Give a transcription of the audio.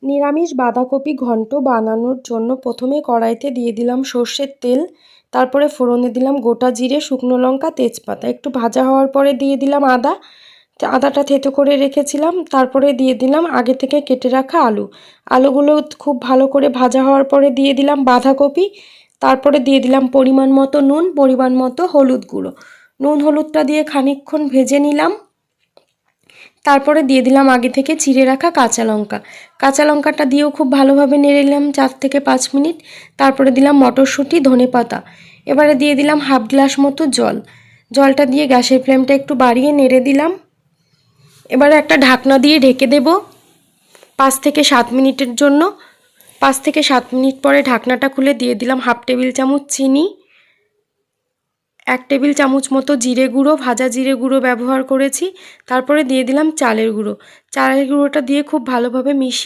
নিরামিষ বাঁধাকপি ঘন্ট বানানোর জন্য প্রথমে কড়াইতে দিয়ে দিলাম সর্ষের তেল, তারপরে ফোড়নে দিলাম গোটা জিরে, শুকনো লঙ্কা, তেজপাতা। একটু ভাজা হওয়ার পরে দিয়ে দিলাম আদাটা থেতো করে রেখেছিলাম। তারপরে দিয়ে দিলাম আগে থেকে কেটে রাখা আলুগুলো খুব ভালো করে ভাজা হওয়ার পরে দিয়ে দিলাম বাঁধাকপি। তারপরে দিয়ে দিলাম পরিমাণ মতো নুন, পরিমাণ মতো হলুদ গুঁড়ো। নুন হলুদটা দিয়ে খানিকক্ষণ ভেজে নিলাম। তারপরে দিয়ে দিলাম আগে থেকে চিড়ে রাখা কাঁচা লঙ্কাটা দিয়েও খুব ভালোভাবে নেড়ে নিলাম 4 থেকে 5 মিনিট। তারপরে দিলাম মটরশুঁটি, ধনেপাতা। এবারে দিয়ে দিলাম হাফ গ্লাস মতো জলটা দিয়ে গ্যাসের ফ্লেমটা একটু বাড়িয়ে নেড়ে দিলাম। এবারে একটা ঢাকনা দিয়ে ঢেকে দেব 5 থেকে 7 মিনিটের জন্য। 5 থেকে 7 মিনিট পরে ঢাকনাটা খুলে দিয়ে দিলাম হাফ টেবিল চামচ চিনি, 1 টেবিল চামচ মতো জিরে গুঁড়ো, ভাজা জিরে গুঁড়ো ব্যবহার করেছি। তারপরে দিয়ে দিলাম চালের গুঁড়োটা দিয়ে খুব ভালোভাবে মিশিয়ে